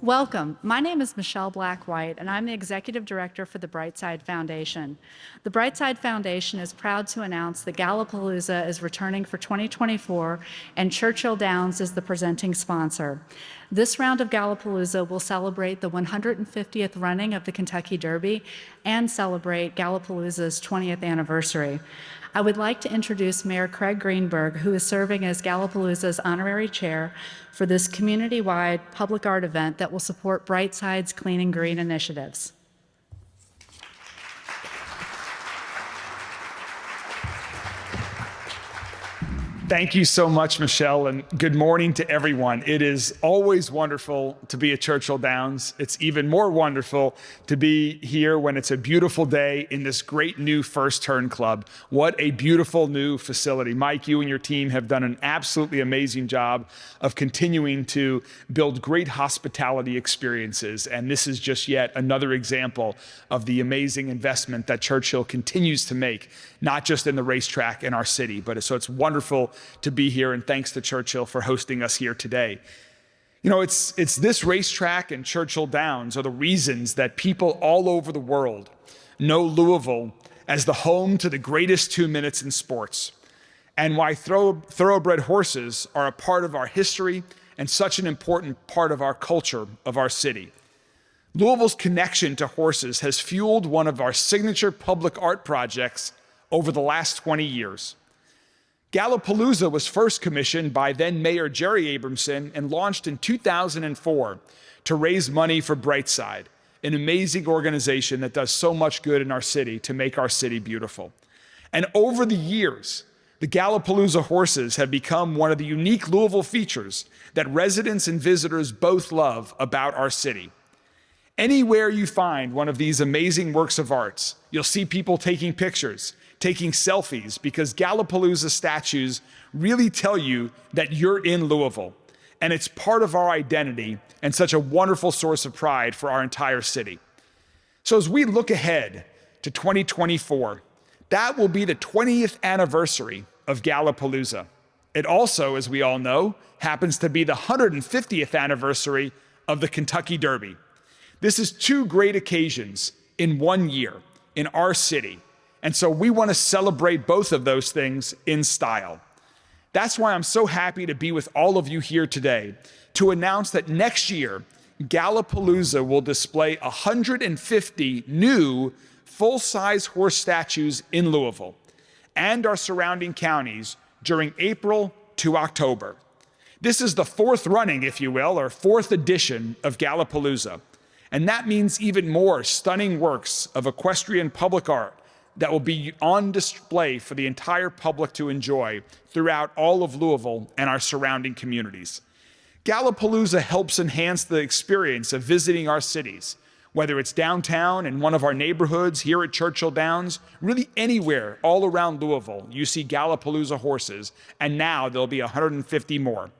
Welcome. My name is Michelle Black-White, and I'm the Executive Director for the Brightside Foundation. The Brightside Foundation is proud to announce that Gallopalooza is returning for 2024, and Churchill Downs is the presenting sponsor. This round of Gallopalooza will celebrate the 150th running of the Kentucky Derby and celebrate Gallopalooza's 20th anniversary. I would like to introduce Mayor Craig Greenberg, who is serving as Gallopalooza's honorary chair for this community-wide public art event that will support Brightside's Clean and Green initiatives. Thank you so much, Michelle, and good morning to everyone. It is always wonderful to be at Churchill Downs. It's even more wonderful to be here when it's a beautiful day in this great new First Turn Club. What a beautiful new facility. Mike, you and your team have done an absolutely amazing job of continuing to build great hospitality experiences, and this is just yet another example of the amazing investment that Churchill continues to make, not just in the racetrack in our city, but so it's wonderful to be here, and thanks to Churchill for hosting us here today. You know, it's this racetrack and Churchill Downs are the reasons that people all over the world know Louisville as the home to the greatest 2 minutes in sports, and why thoroughbred horses are a part of our history and such an important part of our culture of our city. Louisville's connection to horses has fueled one of our signature public art projects over the last 20 years. Gallopalooza was first commissioned by then Mayor Jerry Abramson and launched in 2004 to raise money for Brightside, an amazing organization that does so much good in our city to make our city beautiful. And over the years, the Gallopalooza horses have become one of the unique Louisville features that residents and visitors both love about our city. Anywhere you find one of these amazing works of arts, you'll see people taking pictures, taking selfies, because Gallopalooza statues really tell you that you're in Louisville, and it's part of our identity and such a wonderful source of pride for our entire city. So as we look ahead to 2024, that will be the 20th anniversary of Gallopalooza. It also, as we all know, happens to be the 150th anniversary of the Kentucky Derby. This is two great occasions in 1 year in our city. And so we want to celebrate both of those things in style. That's why I'm so happy to be with all of you here today to announce that next year, Gallopalooza will display 150 new full-size horse statues in Louisville and our surrounding counties during April to October. This is the fourth running, if you will, or fourth edition of Gallopalooza. And that means even more stunning works of equestrian public art that will be on display for the entire public to enjoy throughout all of Louisville and our surrounding communities. Gallopalooza helps enhance the experience of visiting our cities, whether it's downtown in one of our neighborhoods here at Churchill Downs, really anywhere all around Louisville, you see Gallopalooza horses, and now there'll be 150 more.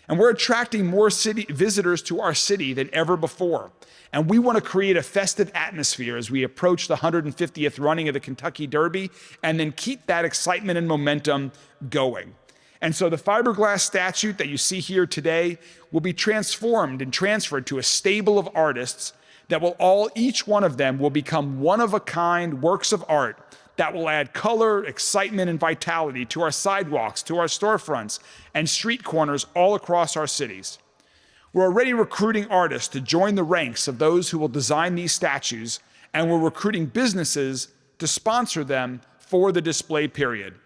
And we're attracting more city visitors to our city than ever before. And we want to create a festive atmosphere as we approach the 150th running of the Kentucky Derby and then keep that excitement and momentum going. And so the fiberglass statue that you see here today will be transformed and transferred to a stable of artists that will each one of them will become one-of-a-kind works of art that will add color, excitement, and vitality to our sidewalks, to our storefronts, and street corners all across our cities. We're already recruiting artists to join the ranks of those who will design these statues, and we're recruiting businesses to sponsor them for the display period.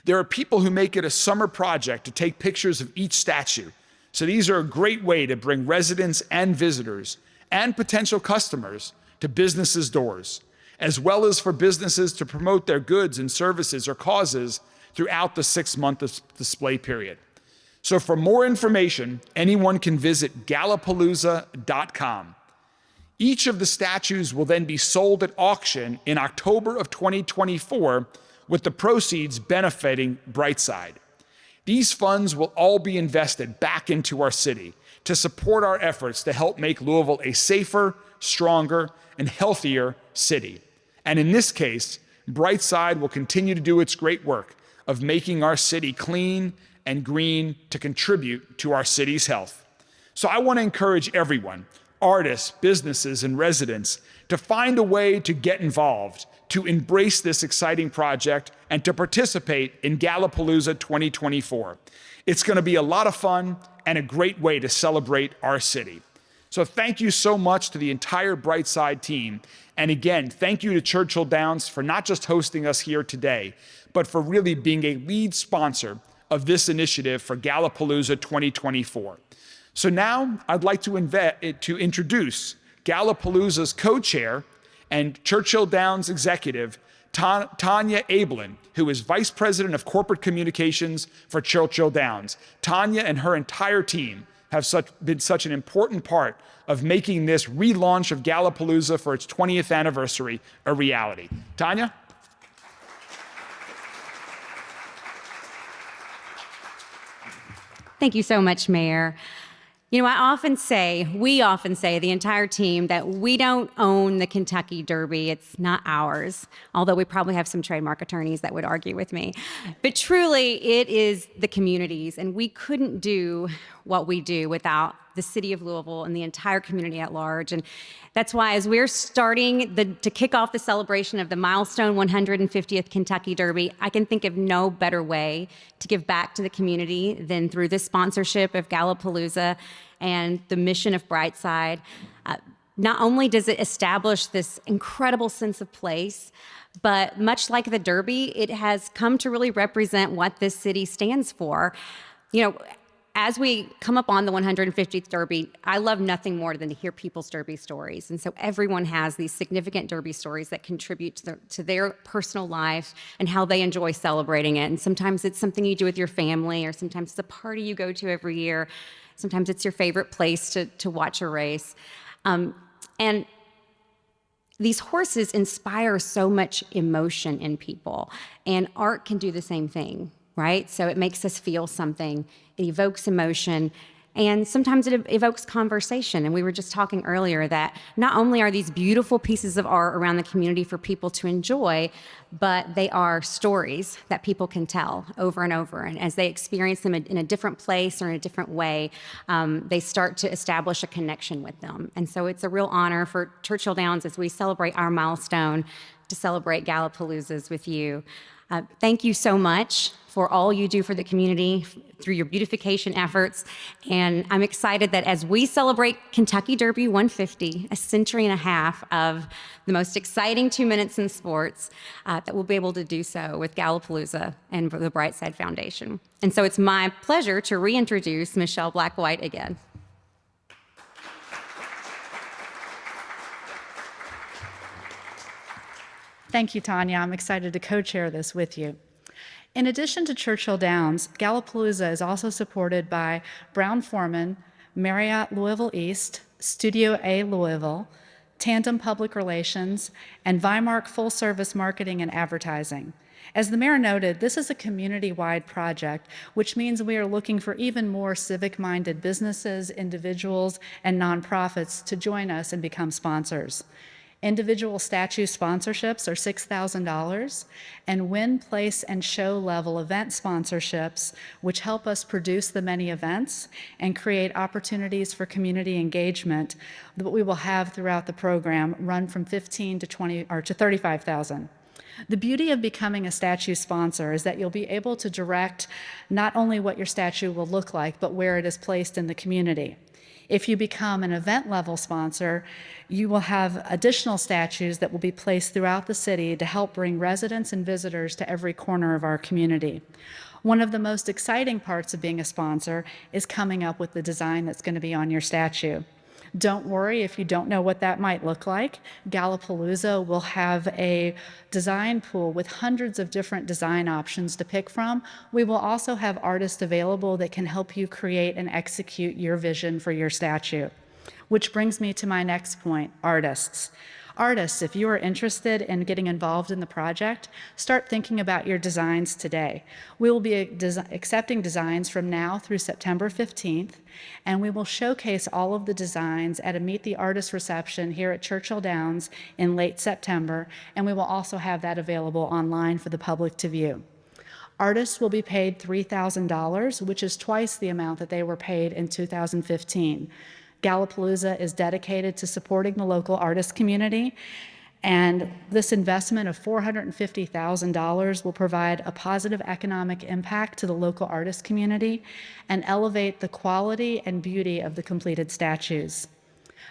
There are people who make it a summer project to take pictures of each statue, so these are a great way to bring residents and visitors and potential customers to businesses' doors, as well as for businesses to promote their goods and services or causes throughout the 6-month display period. So for more information, anyone can visit Gallopalooza.com. Each of the statues will then be sold at auction in October of 2024, with the proceeds benefiting Brightside. These funds will all be invested back into our city to support our efforts to help make Louisville a safer, stronger, and healthier city. And in this case, Brightside will continue to do its great work of making our city clean and green to contribute to our city's health. So I want to encourage everyone, artists, businesses, and residents, to find a way to get involved, to embrace this exciting project, and to participate in Gallopalooza 2024. It's going to be a lot of fun and a great way to celebrate our city. So thank you so much to the entire Brightside team. And again, thank you to Churchill Downs for not just hosting us here today, but for really being a lead sponsor of this initiative for Gallopalooza 2024. So now I'd like to introduce Gallopalooza's co-chair and Churchill Downs executive, Tanya Ablin, who is Vice President of Corporate Communications for Churchill Downs. Tanya and her entire team have been such an important part of making this relaunch of Gallopalooza for its 20th anniversary a reality. Tanya? Thank you so much, Mayor. You know, we often say, the entire team, that we don't own the Kentucky Derby. It's not ours, although we probably have some trademark attorneys that would argue with me. But truly, it is the community's, and we couldn't do what we do without the city of Louisville and the entire community at large. And that's why, as we're starting to kick off the celebration of the milestone 150th Kentucky Derby, I can think of no better way to give back to the community than through this sponsorship of Gallopalooza and the mission of Brightside. Not only does it establish this incredible sense of place, but much like the Derby, it has come to really represent what this city stands for. You know, as we come up on the 150th Derby, I love nothing more than to hear people's Derby stories. And so everyone has these significant Derby stories that contribute to their personal life and how they enjoy celebrating it. And sometimes it's something you do with your family, or sometimes it's a party you go to every year. Sometimes it's your favorite place to watch a race. And these horses inspire so much emotion in people, and art can do the same thing, right? So it makes us feel something, it evokes emotion, and sometimes it evokes conversation. And we were just talking earlier that not only are these beautiful pieces of art around the community for people to enjoy, but they are stories that people can tell over and over. And as they experience them in a different place or in a different way, they start to establish a connection with them. And so it's a real honor for Churchill Downs, as we celebrate our milestone, to celebrate Gallopaloozas with you. Thank you so much for all you do for the community through your beautification efforts. And I'm excited that as we celebrate Kentucky Derby 150, a century and a half of the most exciting 2 minutes in sports, that we'll be able to do so with Gallopalooza and the Brightside Foundation. And so it's my pleasure to reintroduce Michelle Black-White again. Thank you, Tanya. I'm excited to co-chair this with you. In addition to Churchill Downs, Gallopalooza is also supported by Brown-Forman, Marriott Louisville East, Studio A Louisville, Tandem Public Relations, and Vimark Full Service Marketing and Advertising. As the mayor noted, this is a community-wide project, which means we are looking for even more civic-minded businesses, individuals, and nonprofits to join us and become sponsors. Individual statue sponsorships are $6,000, and win, place, and show level event sponsorships, which help us produce the many events and create opportunities for community engagement that we will have throughout the program, run from $15,000 to $20,000 or to $35,000. The beauty of becoming a statue sponsor is that you'll be able to direct not only what your statue will look like, but where it is placed in the community. If you become an event level sponsor, you will have additional statues that will be placed throughout the city to help bring residents and visitors to every corner of our community. One of the most exciting parts of being a sponsor is coming up with the design that's going to be on your statue. Don't worry if you don't know what that might look like. Gallopalooza will have a design pool with hundreds of different design options to pick from. We will also have artists available that can help you create and execute your vision for your statue. Which brings me to my next point, artists. Artists, if you are interested in getting involved in the project, start thinking about your designs today. We will be accepting designs from now through September 15th, and we will showcase all of the designs at a Meet the Artist reception here at Churchill Downs in late September, and we will also have that available online for the public to view. Artists will be paid $3,000, which is twice the amount that they were paid in 2015. Gallopalooza is dedicated to supporting the local artist community, and this investment of $450,000 will provide a positive economic impact to the local artist community and elevate the quality and beauty of the completed statues.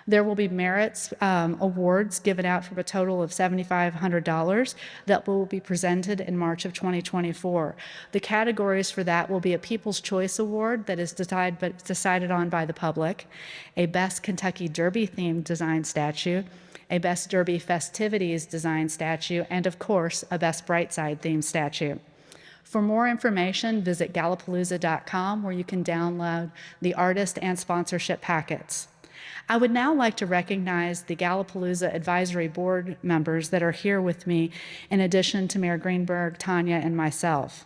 There will be merits awards given out for a total of $7,500 that will be presented in March of 2024. The categories for that will be a People's Choice Award that is decided on by the public, a Best Kentucky Derby themed design statue, a Best Derby Festivities design statue, and of course, a Best Brightside themed statue. For more information, visit Gallopalooza.com, where you can download the artist and sponsorship packets. I would now like to recognize the Gallopalooza Advisory Board members that are here with me, in addition to Mayor Greenberg, Tanya, and myself.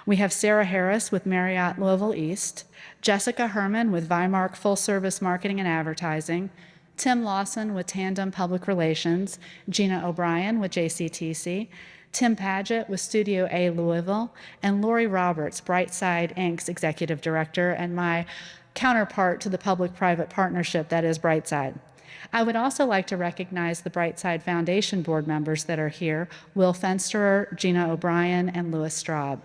We have Sarah Harris with Marriott Louisville East, Jessica Herman with Vimark Full Service Marketing and Advertising, Tim Lawson with Tandem Public Relations, Gina O'Brien with JCTC, Tim Paget with Studio A Louisville, and Lori Roberts, Brightside Inc.'s Executive Director, and my counterpart to the public-private partnership that is Brightside. I would also like to recognize the Brightside Foundation board members that are here, Will Fensterer, Gina O'Brien, and Louis Straub.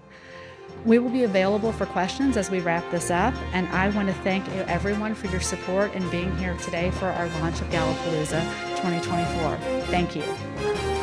We will be available for questions as we wrap this up, and I want to thank everyone for your support in being here today for our launch of Gallopalooza 2024. Thank you.